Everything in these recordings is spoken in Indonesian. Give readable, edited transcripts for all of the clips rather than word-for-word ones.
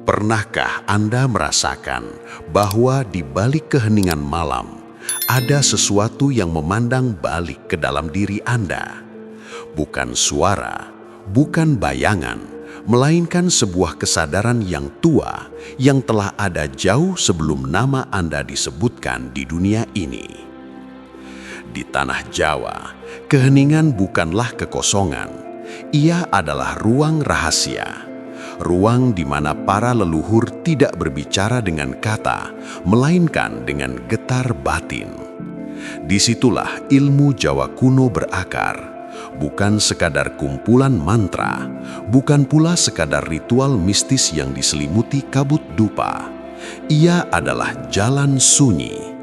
Pernahkah Anda merasakan bahwa di balik keheningan malam ada sesuatu yang memandang balik ke dalam diri Anda? Bukan suara, bukan bayangan, melainkan sebuah kesadaran yang tua yang telah ada jauh sebelum nama Anda disebutkan di dunia ini. Di tanah Jawa, keheningan bukanlah kekosongan. Ia adalah ruang rahasia. Ruang di mana para leluhur tidak berbicara dengan kata, melainkan dengan getar batin. Disitulah ilmu Jawa kuno berakar, bukan sekadar kumpulan mantra, bukan pula sekadar ritual mistis yang diselimuti kabut dupa. Ia adalah jalan sunyi,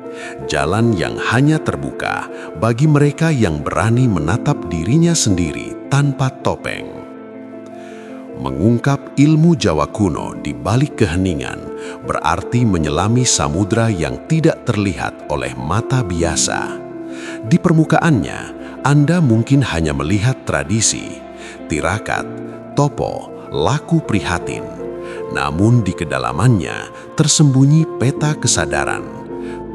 jalan yang hanya terbuka bagi mereka yang berani menatap dirinya sendiri tanpa topeng. Mengungkap ilmu Jawa kuno di balik keheningan berarti menyelami samudra yang tidak terlihat oleh mata biasa. Di permukaannya, Anda mungkin hanya melihat tradisi, tirakat, topo, laku prihatin. Namun di kedalamannya tersembunyi peta kesadaran,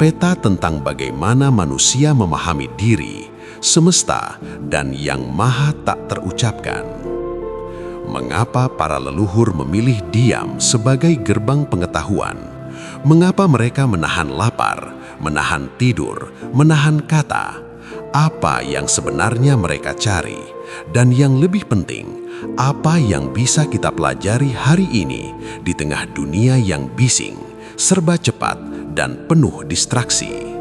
peta tentang bagaimana manusia memahami diri, semesta, dan yang maha tak terucapkan. Mengapa para leluhur memilih diam sebagai gerbang pengetahuan? Mengapa mereka menahan lapar, menahan tidur, menahan kata? Apa yang sebenarnya mereka cari? Dan yang lebih penting, apa yang bisa kita pelajari hari ini di tengah dunia yang bising, serba cepat, dan penuh distraksi?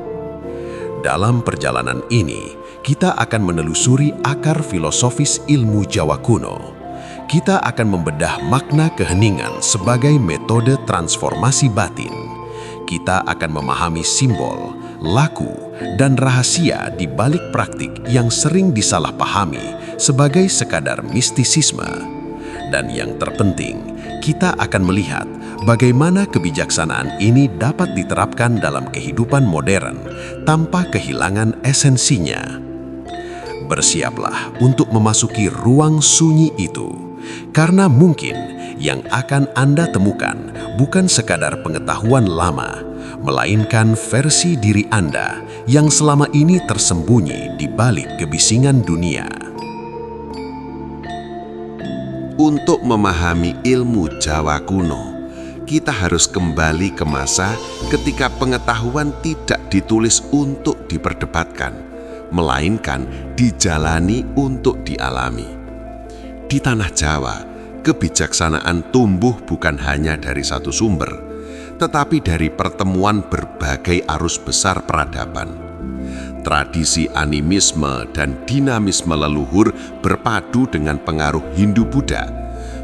Dalam perjalanan ini, kita akan menelusuri akar filosofis ilmu Jawa kuno. Kita akan membedah makna keheningan sebagai metode transformasi batin. Kita akan memahami simbol, laku, dan rahasia di balik praktik yang sering disalahpahami sebagai sekadar mistisisme. Dan yang terpenting, kita akan melihat bagaimana kebijaksanaan ini dapat diterapkan dalam kehidupan modern tanpa kehilangan esensinya. Bersiaplah untuk memasuki ruang sunyi itu. Karena mungkin yang akan Anda temukan bukan sekadar pengetahuan lama, melainkan versi diri Anda yang selama ini tersembunyi di balik kebisingan dunia. Untuk memahami ilmu Jawa kuno, kita harus kembali ke masa ketika pengetahuan tidak ditulis untuk diperdebatkan, melainkan dijalani untuk dialami. Di tanah Jawa, kebijaksanaan tumbuh bukan hanya dari satu sumber, tetapi dari pertemuan berbagai arus besar peradaban. Tradisi animisme dan dinamisme leluhur berpadu dengan pengaruh Hindu-Buddha,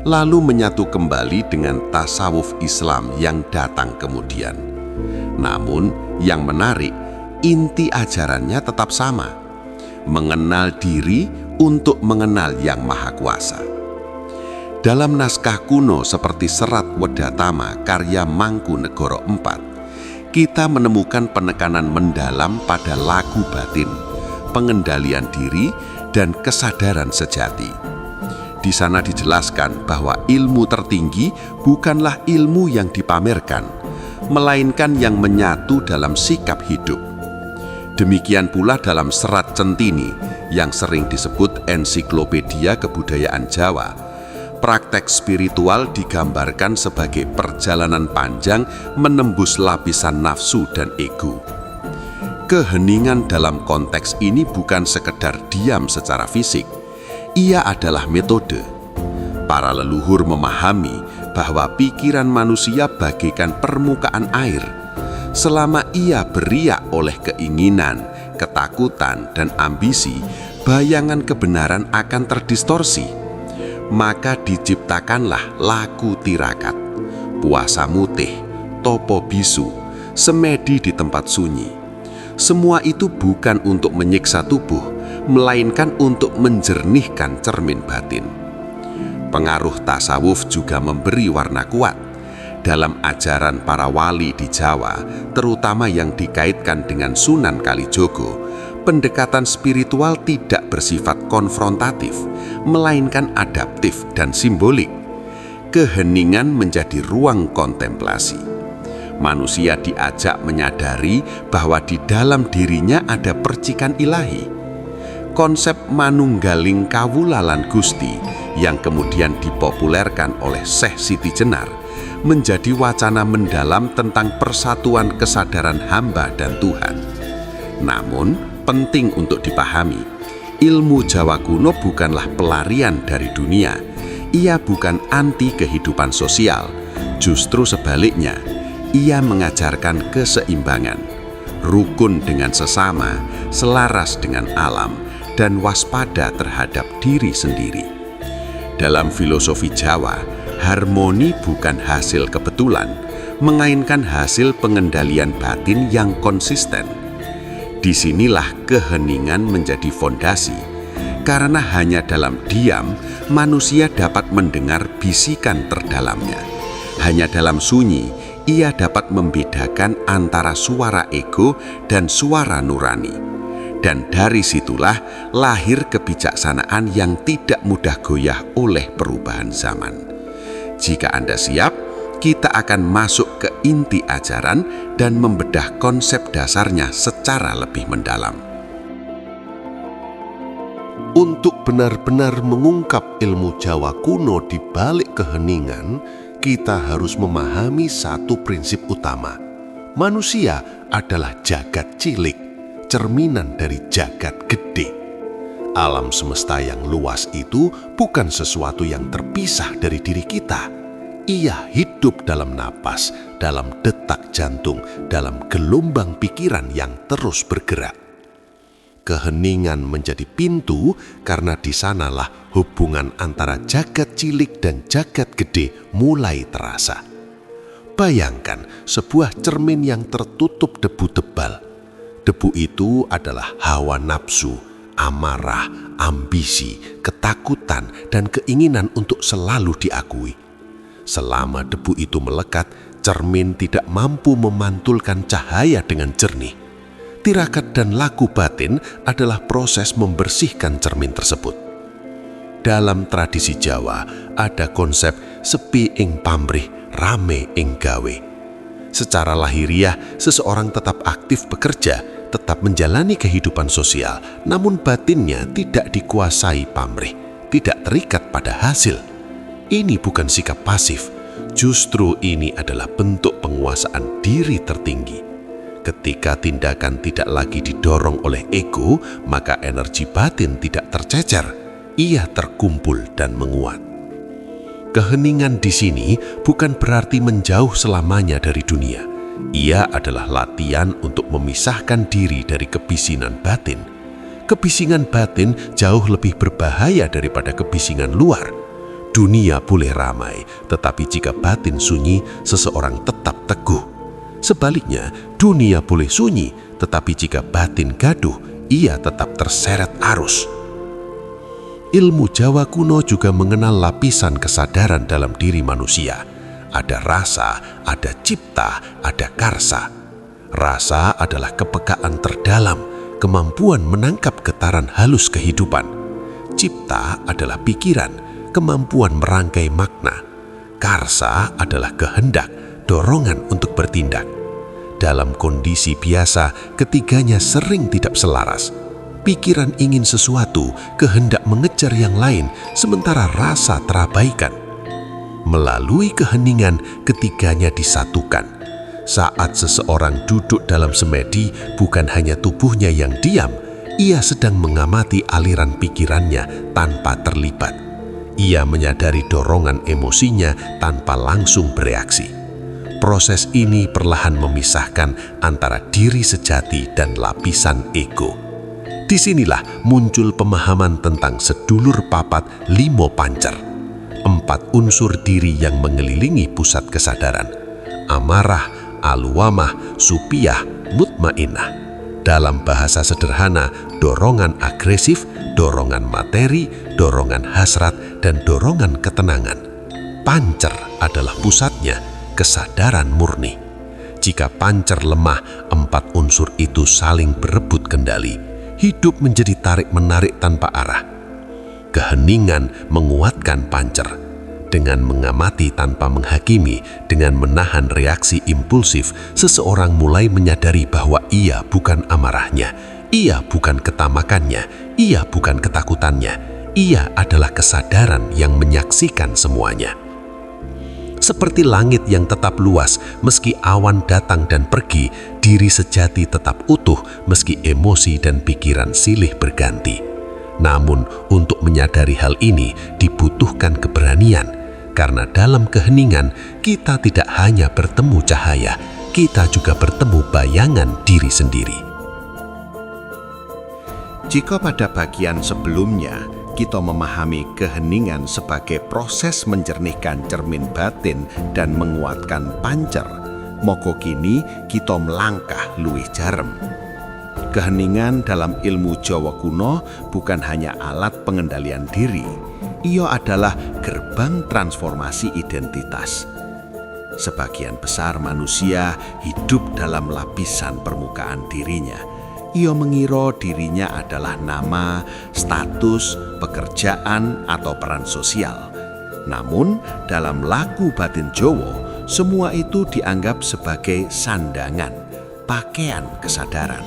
lalu menyatu kembali dengan tasawuf Islam yang datang kemudian. Namun, yang menarik, inti ajarannya tetap sama: mengenal diri untuk mengenal Yang Maha Kuasa. Dalam naskah kuno seperti Serat Wedatama karya Mangkunegara IV, kita menemukan penekanan mendalam pada laku batin, pengendalian diri, dan kesadaran sejati. Di sana dijelaskan bahwa ilmu tertinggi bukanlah ilmu yang dipamerkan, melainkan yang menyatu dalam sikap hidup. Demikian pula dalam Serat Centini yang sering disebut Ensiklopedia Kebudayaan Jawa, praktek spiritual digambarkan sebagai perjalanan panjang menembus lapisan nafsu dan ego. Keheningan dalam konteks ini bukan sekedar diam secara fisik, ia adalah metode. Para leluhur memahami bahwa pikiran manusia bagaikan permukaan air. Selama ia beriak oleh keinginan, ketakutan, dan ambisi, bayangan kebenaran akan terdistorsi. Maka diciptakanlah laku tirakat, puasa mutih, topo bisu, semedi di tempat sunyi. Semua itu bukan untuk menyiksa tubuh, melainkan untuk menjernihkan cermin batin. Pengaruh tasawuf juga memberi warna kuat. Dalam ajaran para wali di Jawa, terutama yang dikaitkan dengan Sunan Kalijogo, pendekatan spiritual tidak bersifat konfrontatif, melainkan adaptif dan simbolik. keheningan menjadi ruang kontemplasi. Manusia diajak menyadari bahwa di dalam dirinya ada percikan ilahi. Konsep manunggaling kawulalan Gusti yang kemudian dipopulerkan oleh Syekh Siti Jenar menjadi wacana mendalam tentang persatuan kesadaran hamba dan Tuhan. Namun, penting untuk dipahami, ilmu Jawa kuno bukanlah pelarian dari dunia. Ia bukan anti kehidupan sosial, justru sebaliknya, ia mengajarkan keseimbangan, rukun dengan sesama, selaras dengan alam, dan waspada terhadap diri sendiri. Dalam filosofi Jawa, harmoni bukan hasil kebetulan, melainkan hasil pengendalian batin yang konsisten. Disinilah keheningan menjadi fondasi, karena hanya dalam diam manusia dapat mendengar bisikan terdalamnya. Hanya dalam sunyi ia dapat membedakan antara suara ego dan suara nurani. Dan dari situlah lahir kebijaksanaan yang tidak mudah goyah oleh perubahan zaman. Jika Anda siap, kita akan masuk ke inti ajaran dan membedah konsep dasarnya secara lebih mendalam. Untuk benar-benar mengungkap ilmu Jawa kuno di balik keheningan, kita harus memahami satu prinsip utama. Manusia adalah jagat cilik, cerminan dari jagat gede. Alam semesta yang luas itu bukan sesuatu yang terpisah dari diri kita. Ia hidup dalam napas, dalam detak jantung, dalam gelombang pikiran yang terus bergerak. Keheningan menjadi pintu karena di sanalah hubungan antara jagat cilik dan jagat gede mulai terasa. Bayangkan sebuah cermin yang tertutup debu tebal. Debu itu adalah hawa nafsu, amarah, ambisi, ketakutan, dan keinginan untuk selalu diakui. Selama debu itu melekat, cermin tidak mampu memantulkan cahaya dengan jernih. Tirakat dan laku batin adalah proses membersihkan cermin tersebut. Dalam tradisi Jawa ada konsep sepi ing pamrih, rame ing gawe. Secara lahiriah, seseorang tetap aktif bekerja, tetap menjalani kehidupan sosial, namun batinnya tidak dikuasai pamrih, tidak terikat pada hasil. Ini bukan sikap pasif, justru ini adalah bentuk penguasaan diri tertinggi. Ketika tindakan tidak lagi didorong oleh ego, maka energi batin tidak tercecer, ia terkumpul dan menguat. Keheningan di sini bukan berarti menjauh selamanya dari dunia. Ia adalah latihan untuk memisahkan diri dari kebisinan batin. Kebisingan batin jauh lebih berbahaya daripada kebisingan luar. Dunia boleh ramai, tetapi jika batin sunyi, seseorang tetap teguh. Sebaliknya, dunia boleh sunyi, tetapi jika batin gaduh, ia tetap terseret arus. Ilmu Jawa kuno juga mengenal lapisan kesadaran dalam diri manusia. Ada rasa, ada cipta, ada karsa. Rasa adalah kepekaan terdalam, kemampuan menangkap getaran halus kehidupan. Cipta adalah pikiran, kemampuan merangkai makna. Karsa adalah kehendak, dorongan untuk bertindak. Dalam kondisi biasa, ketiganya sering tidak selaras. Pikiran ingin sesuatu, kehendak mengejar yang lain, sementara rasa terabaikan. Melalui keheningan, ketiganya disatukan. Saat seseorang duduk dalam semedi, bukan hanya tubuhnya yang diam, ia sedang mengamati aliran pikirannya tanpa terlibat. Ia menyadari dorongan emosinya tanpa langsung bereaksi. Proses ini perlahan memisahkan antara diri sejati dan lapisan ego. Disinilah muncul pemahaman tentang sedulur papat limo pancer. 4 unsur diri yang mengelilingi pusat kesadaran. Amarah, aluwamah, supiyah, mutmainnah. Dalam bahasa sederhana, dorongan agresif, dorongan materi, dorongan hasrat, dan dorongan ketenangan. Pancer adalah pusatnya, kesadaran murni. Jika pancer lemah, 4 unsur itu saling berebut kendali. Hidup menjadi tarik-menarik tanpa arah. Keheningan menguatkan pancer. Dengan mengamati tanpa menghakimi, dengan menahan reaksi impulsif, seseorang mulai menyadari bahwa ia bukan amarahnya, ia bukan ketamakannya, ia bukan ketakutannya, ia adalah kesadaran yang menyaksikan semuanya. Seperti langit yang tetap luas, meski awan datang dan pergi, diri sejati tetap utuh meski emosi dan pikiran silih berganti. Namun, untuk menyadari hal ini dibutuhkan keberanian, karena dalam keheningan kita tidak hanya bertemu cahaya, kita juga bertemu bayangan diri sendiri. Jika pada bagian sebelumnya kita memahami keheningan sebagai proses menjernihkan cermin batin dan menguatkan pancer, moko kini kita melangkah luwih jarem. Keheningan dalam ilmu Jawa kuno bukan hanya alat pengendalian diri, ia adalah gerbang transformasi identitas. Sebagian besar manusia hidup dalam lapisan permukaan dirinya. Ia mengira dirinya adalah nama, status, pekerjaan, atau peran sosial. Namun, dalam laku batin Jawa, semua itu dianggap sebagai sandangan, pakaian kesadaran.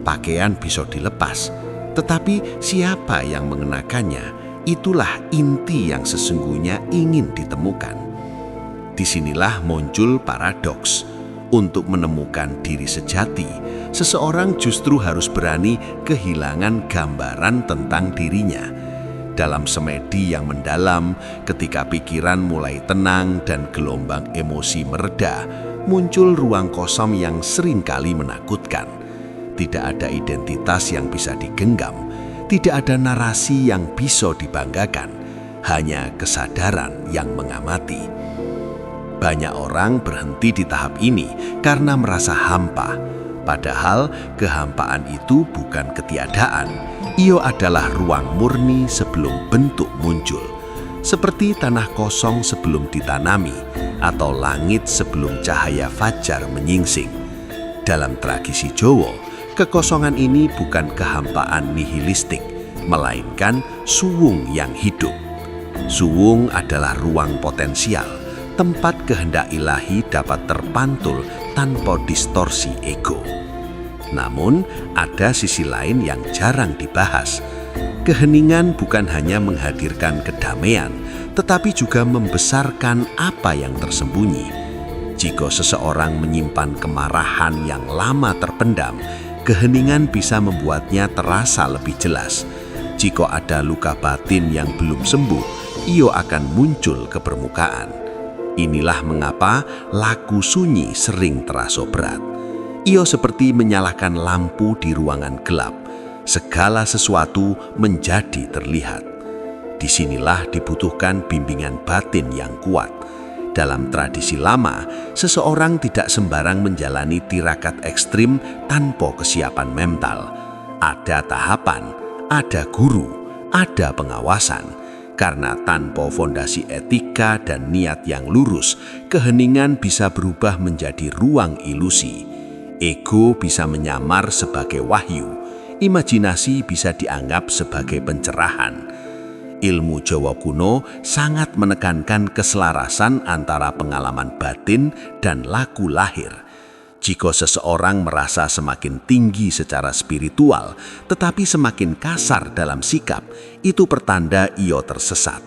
Pakaian bisa dilepas, tetapi siapa yang mengenakannya, itulah inti yang sesungguhnya ingin ditemukan. Disinilah muncul paradoks. Untuk menemukan diri sejati, seseorang justru harus berani kehilangan gambaran tentang dirinya. Dalam semedi yang mendalam, ketika pikiran mulai tenang dan gelombang emosi mereda, muncul ruang kosong yang seringkali menakutkan. Tidak ada identitas yang bisa digenggam, tidak ada narasi yang bisa dibanggakan, hanya kesadaran yang mengamati. Banyak orang berhenti di tahap ini karena merasa hampa, padahal kehampaan itu bukan ketiadaan. Ia adalah ruang murni sebelum bentuk muncul, seperti tanah kosong sebelum ditanami, atau langit sebelum cahaya fajar menyingsing. Dalam tradisi Jawa, kekosongan ini bukan kehampaan nihilistik, melainkan suwung yang hidup. Suwung adalah ruang potensial, tempat kehendak ilahi dapat terpantul tanpa distorsi ego. Namun, ada sisi lain yang jarang dibahas. Keheningan bukan hanya menghadirkan kedamaian, tetapi juga membesarkan apa yang tersembunyi. Jika seseorang menyimpan kemarahan yang lama terpendam, keheningan bisa membuatnya terasa lebih jelas. Jika ada luka batin yang belum sembuh, ia akan muncul ke permukaan. Inilah mengapa laku sunyi sering terasa berat. Ia seperti menyalakan lampu di ruangan gelap. Segala sesuatu menjadi terlihat. Disinilah dibutuhkan bimbingan batin yang kuat. Dalam tradisi lama, seseorang tidak sembarang menjalani tirakat ekstrim tanpa kesiapan mental. Ada tahapan, ada guru, ada pengawasan. Karena tanpa fondasi etika dan niat yang lurus, keheningan bisa berubah menjadi ruang ilusi. Ego bisa menyamar sebagai wahyu, imajinasi bisa dianggap sebagai pencerahan. Ilmu Jawa kuno sangat menekankan keselarasan antara pengalaman batin dan laku lahir. Jika seseorang merasa semakin tinggi secara spiritual, tetapi semakin kasar dalam sikap, itu pertanda ia tersesat.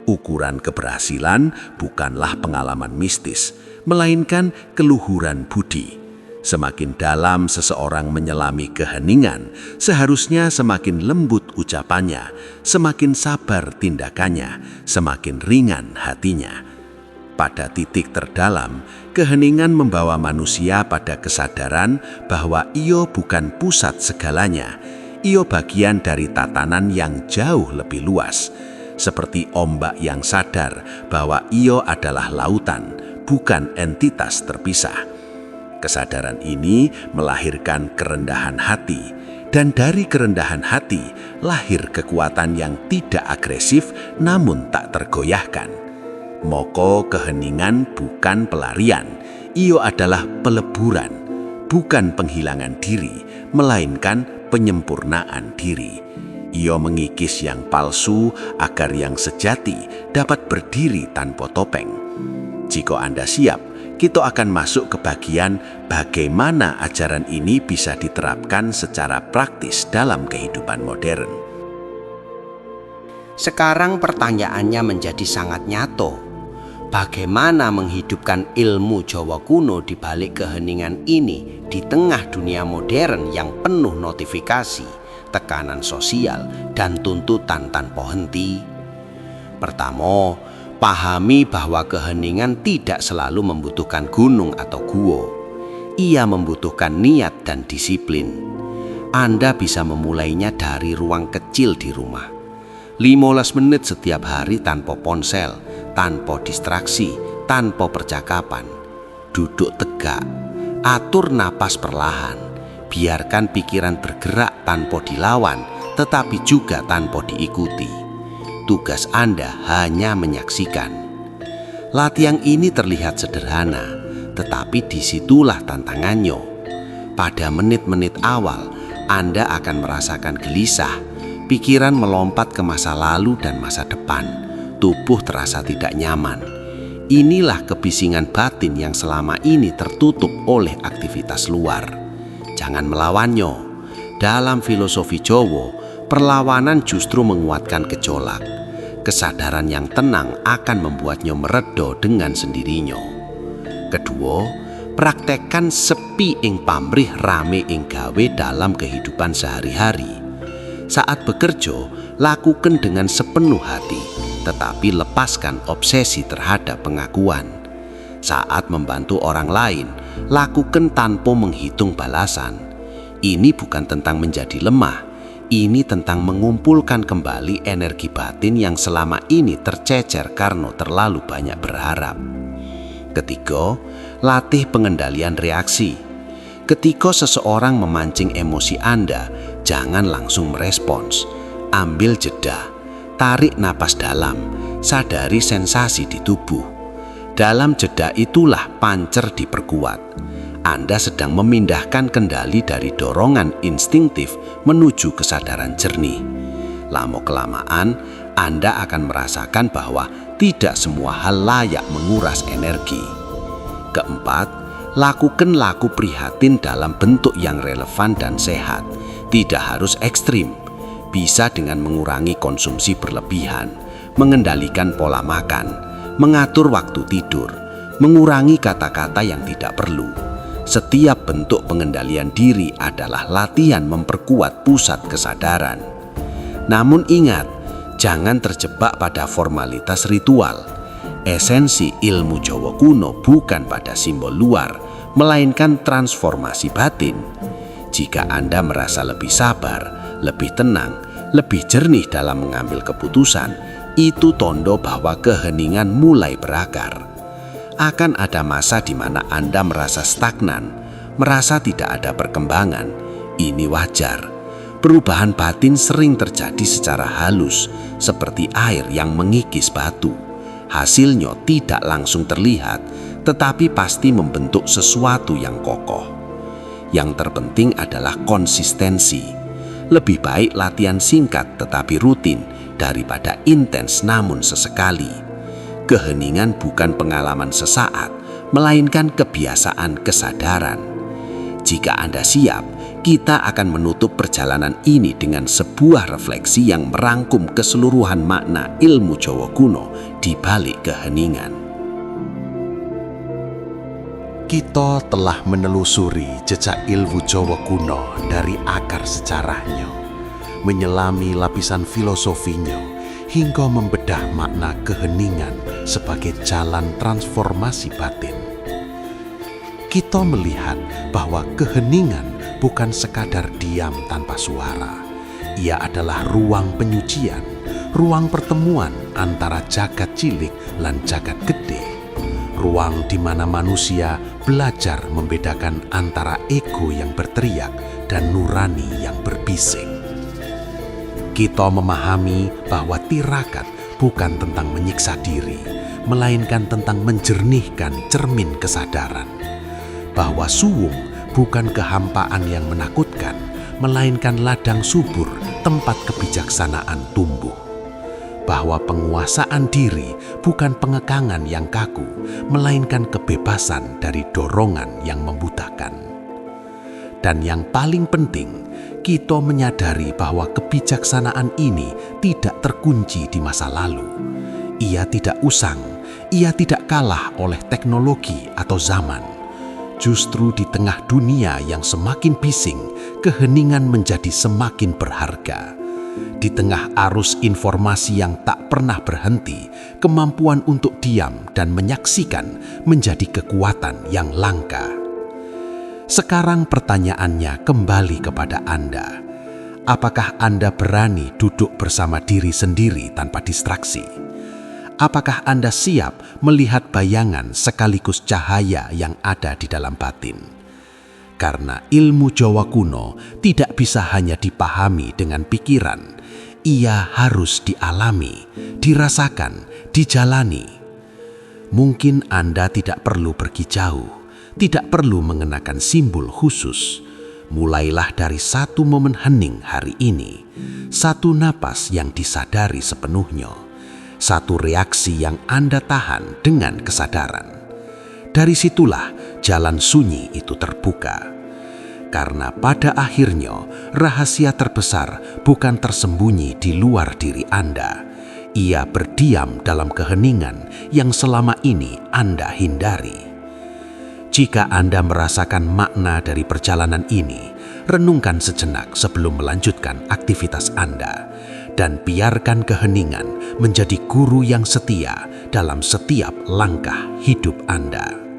Ukuran keberhasilan bukanlah pengalaman mistis, melainkan keluhuran budi. Semakin dalam seseorang menyelami keheningan, seharusnya semakin lembut ucapannya, semakin sabar tindakannya, semakin ringan hatinya. Pada titik terdalam, keheningan membawa manusia pada kesadaran bahwa ia bukan pusat segalanya. Ia bagian dari tatanan yang jauh lebih luas, seperti ombak yang sadar bahwa ia adalah lautan, bukan entitas terpisah. Kesadaran ini melahirkan kerendahan hati, dan dari kerendahan hati lahir kekuatan yang tidak agresif namun tak tergoyahkan. Moko keheningan bukan pelarian, ia adalah peleburan, bukan penghilangan diri, melainkan penyempurnaan diri. Ia mengikis yang palsu agar yang sejati dapat berdiri tanpa topeng. Jika Anda siap, kita akan masuk ke bagian bagaimana ajaran ini bisa diterapkan secara praktis dalam kehidupan modern. Sekarang pertanyaannya menjadi sangat nyata. Bagaimana menghidupkan ilmu Jawa kuno di balik keheningan ini di tengah dunia modern yang penuh notifikasi, tekanan sosial, dan tuntutan tanpa henti? Pertama, pahami bahwa keheningan tidak selalu membutuhkan gunung atau gua. Ia membutuhkan niat dan disiplin. Anda bisa memulainya dari ruang kecil di rumah. 15 menit setiap hari tanpa ponsel, tanpa distraksi, tanpa percakapan. Duduk tegak, atur napas perlahan, biarkan pikiran bergerak tanpa dilawan, tetapi juga tanpa diikuti. Tugas Anda hanya menyaksikan. Latihan ini terlihat sederhana, tetapi disitulah tantangannya. Pada menit-menit awal, Anda akan merasakan gelisah, pikiran melompat ke masa lalu dan masa depan, tubuh terasa tidak nyaman. Inilah kebisingan batin yang selama ini tertutup oleh aktivitas luar. Jangan melawannya. Dalam filosofi Jawa, perlawanan justru menguatkan gejolak. Kesadaran yang tenang akan membuatnya mereda dengan sendirinya. Kedua, praktekkan sepi ing pamrih rame ing gawe dalam kehidupan sehari-hari. Saat bekerja, lakukan dengan sepenuh hati, tetapi lepaskan obsesi terhadap pengakuan. Saat membantu orang lain, lakukan tanpa menghitung balasan. Ini bukan tentang menjadi lemah, ini tentang mengumpulkan kembali energi batin yang selama ini tercecer karena terlalu banyak berharap. Ketiga, latih pengendalian reaksi. Ketika seseorang memancing emosi Anda, jangan langsung merespons. Ambil jeda, tarik napas dalam, sadari sensasi di tubuh. Dalam jeda itulah pancer diperkuat. Anda sedang memindahkan kendali dari dorongan instinktif menuju kesadaran jernih. Lama-kelamaan, Anda akan merasakan bahwa tidak semua hal layak menguras energi. Keempat, lakukan laku prihatin dalam bentuk yang relevan dan sehat. Tidak harus ekstrim. Bisa dengan mengurangi konsumsi berlebihan, mengendalikan pola makan, mengatur waktu tidur, mengurangi kata-kata yang tidak perlu. Setiap bentuk pengendalian diri adalah latihan memperkuat pusat kesadaran. Namun ingat, jangan terjebak pada formalitas ritual. Esensi ilmu Jawa kuno bukan pada simbol luar, melainkan transformasi batin. Jika Anda merasa lebih sabar, lebih tenang, lebih jernih dalam mengambil keputusan, itu tondo bahwa keheningan mulai berakar. Akan ada masa di mana Anda merasa stagnan, merasa tidak ada perkembangan. Ini wajar. Perubahan batin sering terjadi secara halus, seperti air yang mengikis batu. Hasilnya tidak langsung terlihat, tetapi pasti membentuk sesuatu yang kokoh. Yang terpenting adalah konsistensi. Lebih baik latihan singkat tetapi rutin daripada intens namun sesekali. Keheningan bukan pengalaman sesaat, melainkan kebiasaan kesadaran. Jika Anda siap, kita akan menutup perjalanan ini dengan sebuah refleksi yang merangkum keseluruhan makna ilmu Jawa kuno di balik keheningan. Kita telah menelusuri jejak ilmu Jawa kuno dari akar sejarahnya, menyelami lapisan filosofinya, hingga membedah makna keheningan sebagai jalan transformasi batin. Kita melihat bahwa keheningan bukan sekadar diam tanpa suara. Ia adalah ruang penyucian, ruang pertemuan antara jagat cilik lan jagat gede. Ruang di mana manusia belajar membedakan antara ego yang berteriak dan nurani yang berbisik. Kita memahami bahwa tirakat bukan tentang menyiksa diri, melainkan tentang menjernihkan cermin kesadaran. Bahwa suwung bukan kehampaan yang menakutkan, melainkan ladang subur tempat kebijaksanaan tumbuh. Bahwa penguasaan diri bukan pengekangan yang kaku, melainkan kebebasan dari dorongan yang membutakan. Dan yang paling penting, kita menyadari bahwa kebijaksanaan ini tidak terkunci di masa lalu. Ia tidak usang, ia tidak kalah oleh teknologi atau zaman. Justru di tengah dunia yang semakin bising, keheningan menjadi semakin berharga. Di tengah arus informasi yang tak pernah berhenti, kemampuan untuk diam dan menyaksikan menjadi kekuatan yang langka. Sekarang pertanyaannya kembali kepada Anda. Apakah Anda berani duduk bersama diri sendiri tanpa distraksi? Apakah Anda siap melihat bayangan sekaligus cahaya yang ada di dalam batin? Karena ilmu Jawa kuno tidak bisa hanya dipahami dengan pikiran, ia harus dialami, dirasakan, dijalani. Mungkin Anda tidak perlu pergi jauh, tidak perlu mengenakan simbol khusus. Mulailah dari satu momen hening hari ini, satu napas yang disadari sepenuhnya, satu reaksi yang Anda tahan dengan kesadaran. Dari situlah jalan sunyi itu terbuka. Karena pada akhirnya rahasia terbesar bukan tersembunyi di luar diri Anda. Ia berdiam dalam keheningan yang selama ini Anda hindari. Jika Anda merasakan makna dari perjalanan ini, renungkan sejenak sebelum melanjutkan aktivitas Anda. Dan biarkan keheningan menjadi guru yang setia dalam setiap langkah hidup Anda.